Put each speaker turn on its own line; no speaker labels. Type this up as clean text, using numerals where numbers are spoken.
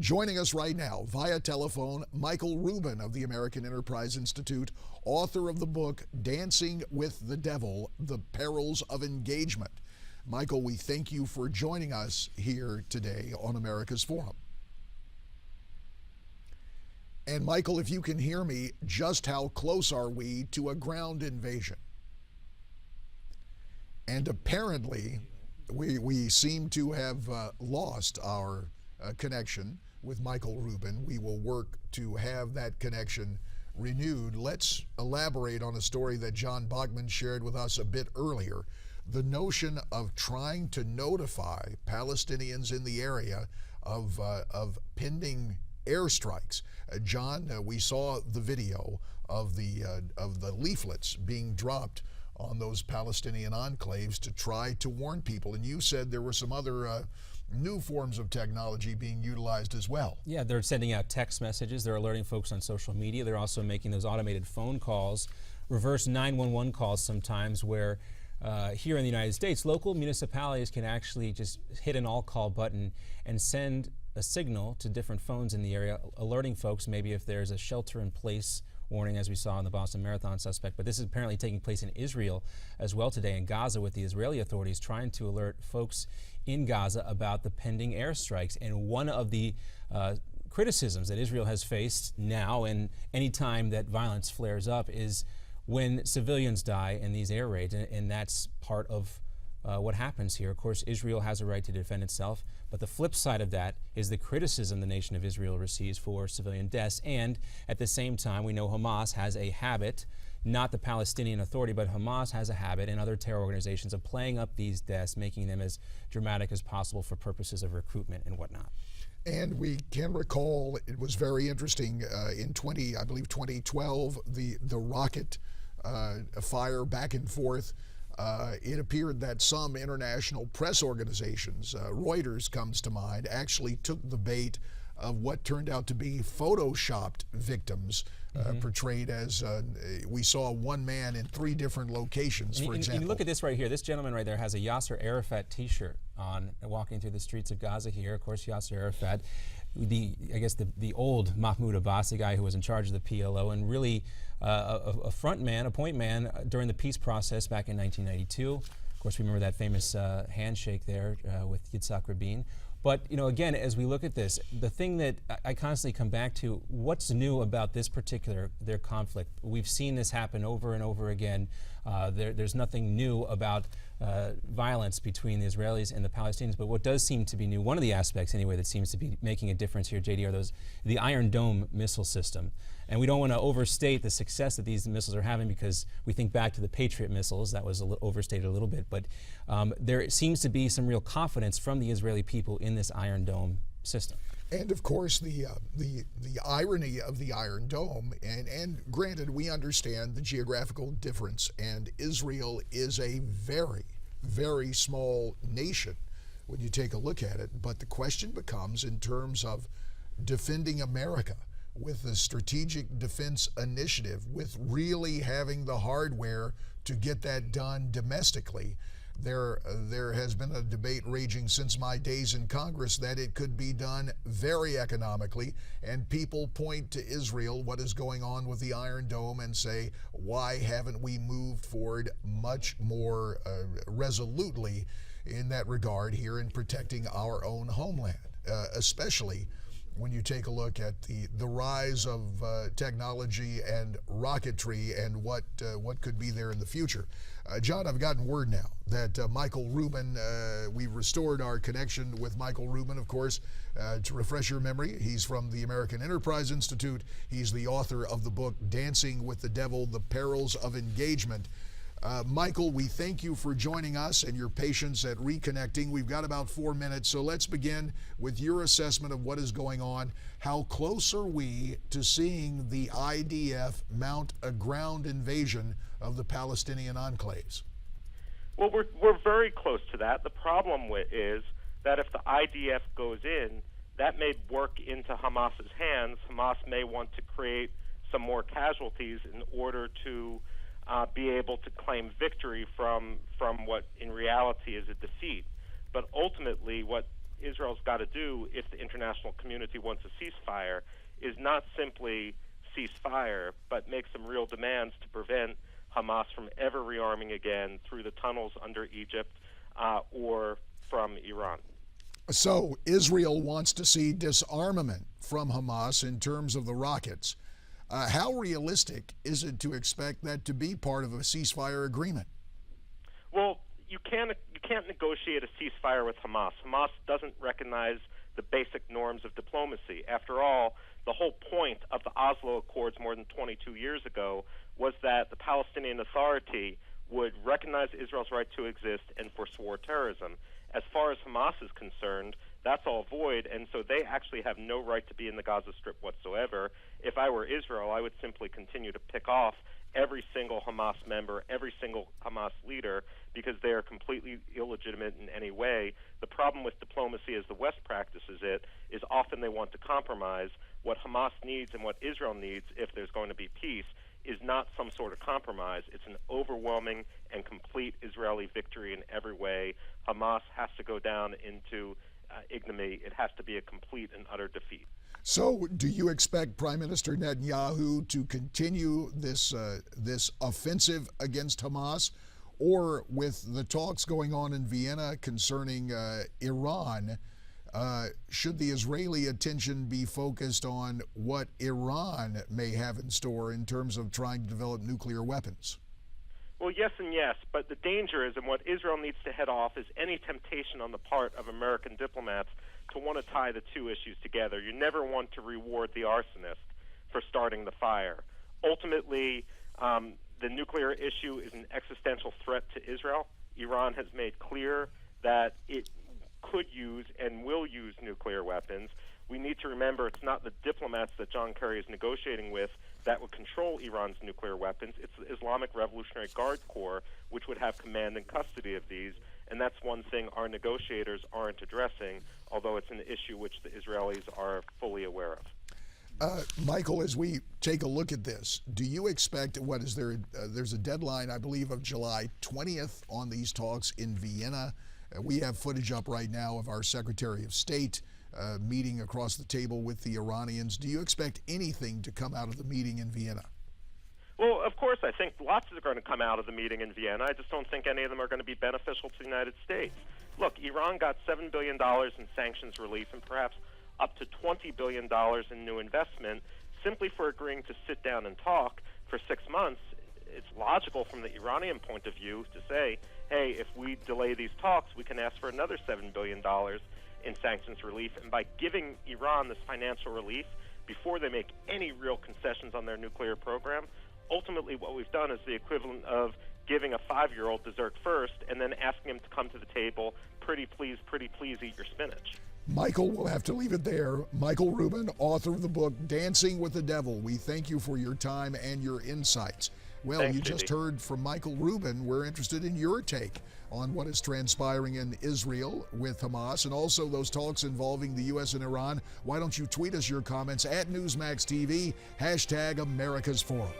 Joining us right now via telephone, Michael Rubin of the American Enterprise Institute, author of the book Dancing with the Devil, The Perils of Engagement. Michael, we thank you for joining us here today on America's Forum. And Michael, if you can hear me, just how close are we to a ground invasion? And apparently, we seem to have lost our connection with Michael Rubin. We will work to have that connection renewed. Let's elaborate on a story that John Bachman shared with us a bit earlier. The notion of trying to notify Palestinians in the area of pending airstrikes. John, we saw the video of the leaflets being dropped on those Palestinian enclaves to try to warn people. And you said there were some other new forms of technology being utilized as well. Yeah, they're sending out text messages. They're alerting folks on social media. They're also making those automated phone calls, reverse 911 calls sometimes, where here in the United States, local municipalities can actually just hit an all-call button and send a signal to different phones in the area, alerting folks maybe if there's a shelter-in-place warning, as we saw in the Boston Marathon suspect. But this is apparently taking place in Israel as well today, in Gaza, with the Israeli authorities trying to alert folks in Gaza about the pending airstrikes. And one of the criticisms that Israel has faced now and any time that violence flares up is when civilians die in these air raids, and that's part of what happens here. Of course, Israel has a right to defend itself, but the flip side of that is the criticism the nation of Israel receives for civilian deaths. And at the same time, we know Hamas has a habit, not the Palestinian Authority, but Hamas has a habit, and other terror organizations, of playing up these deaths, making them as dramatic as possible for purposes of recruitment and whatnot. And we can recall, it was very interesting, in 2012, the rocket fire back and forth. It appeared that some international press organizations, Reuters comes to mind, actually took the bait of what turned out to be photoshopped victims, portrayed as, we saw one man in 3 different locations, for example. And you look at this right here. This gentleman right there has a Yasser Arafat t-shirt on, walking through the streets of Gaza here. Of course, Yasser Arafat, I guess the old Mahmoud Abbas, the guy who was in charge of the PLO, and really a front man, a point man during the peace process back in 1992. Of course, we remember that famous handshake there with Yitzhak Rabin. But, you know, again, as we look at this, the thing that I constantly come back to, what's new about this particular, their conflict? We've seen this happen over and over again. There's nothing new about violence between the Israelis and the Palestinians, but what does seem to be new, one of the aspects anyway that seems to be making a difference here, JD, are the Iron Dome missile system. And we don't want to overstate the success that these missiles are having, because we think back to the Patriot missiles. That was overstated a little bit, but there seems to be some real confidence from the Israeli people in this Iron Dome system. And of course, the irony of the Iron Dome, and granted, we understand the geographical difference, and Israel is a very, very small nation when you take a look at it. But the question becomes, in terms of defending America with the Strategic Defense Initiative, with really having the hardware to get that done domestically. There has been a debate raging since my days in Congress that it could be done very economically, and people point to Israel, what is going on with the Iron Dome, and say, why haven't we moved forward much more resolutely in that regard here in protecting our own homeland, especially when you take a look at the rise of technology and rocketry and what could be there in the future. John, I've gotten word now that Michael Rubin, we've restored our connection with Michael Rubin, of course. To refresh your memory, he's from the American Enterprise Institute. He's the author of the book Dancing with the Devil, The Perils of Engagement. Michael, we thank you for joining us and your patience at reconnecting. We've got about 4 minutes, so let's begin with your assessment of what is going on. How close are we to seeing the IDF mount a ground invasion of the Palestinian enclaves?
Well, we're very close to that. The problem is that if the IDF goes in, that may work into Hamas's hands. Hamas may want to create some more casualties in order to be able to claim victory from what in reality is a defeat. But ultimately what Israel's got to do if the international community wants a ceasefire is not simply cease fire, but make some real demands to prevent Hamas from ever rearming again through the tunnels under Egypt or from Iran.
So Israel wants to see disarmament from Hamas in terms of the rockets. How realistic is it to expect that to be part of a ceasefire agreement?
Well, you can't negotiate a ceasefire with Hamas. Hamas doesn't recognize the basic norms of diplomacy. After all, the whole point of the Oslo Accords more than 22 years ago was that the Palestinian Authority would recognize Israel's right to exist and forswore terrorism. As far as Hamas is concerned, that's all void, and so they actually have no right to be in the Gaza Strip whatsoever. If I were Israel, I would simply continue to pick off every single Hamas member, every single Hamas leader, because they are completely illegitimate in any way. The problem with diplomacy as the West practices it is often they want to compromise. What Hamas needs and what Israel needs, if there's going to be peace, is not some sort of compromise. It's an overwhelming and complete Israeli victory in every way. Hamas has to go down into ignominy. It has to be a complete and utter defeat.
So, do you expect Prime Minister Netanyahu to continue this offensive against Hamas, or with the talks going on in Vienna concerning Iran, should the Israeli attention be focused on what Iran may have in store in terms of trying to develop nuclear weapons?
Well, yes and yes, but the danger is, and what Israel needs to head off, is any temptation on the part of American diplomats to want to tie the two issues together. You never want to reward the arsonist for starting the fire. Ultimately, the nuclear issue is an existential threat to Israel. Iran has made clear that it could use and will use nuclear weapons. We need to remember it's not the diplomats that John Kerry is negotiating with that would control Iran's nuclear weapons. It's the Islamic Revolutionary Guard Corps, which would have command and custody of these. And that's one thing our negotiators aren't addressing, although it's an issue which the Israelis are fully aware of.
Michael, as we take a look at this, do you expect, there's a deadline, I believe, of July 20th on these talks in Vienna. We have footage up right now of our Secretary of State meeting across the table with the Iranians. Do you expect anything to come out of the meeting in Vienna?
Well, of course, I think lots are going to come out of the meeting in Vienna. I just don't think any of them are going to be beneficial to the United States. Look, Iran got $7 billion in sanctions relief and perhaps up to $20 billion in new investment simply for agreeing to sit down and talk for 6 months. It's logical from the Iranian point of view to say, hey, if we delay these talks, we can ask for another $7 billion in sanctions relief. And by giving Iran this financial relief before they make any real concessions on their nuclear program, ultimately what we've done is the equivalent of giving a 5-year-old dessert first and then asking him to come to the table, pretty please, eat your spinach.
Michael, we'll have to leave it there. Michael Rubin, author of the book Dancing with the Devil. We thank you for your time and your insights. Well,
Thanks,
you just heard from Michael Rubin. We're interested in your take on what is transpiring in Israel with Hamas and also those talks involving the U.S. and Iran. Why don't you tweet us your comments at Newsmax TV, #America's Forum.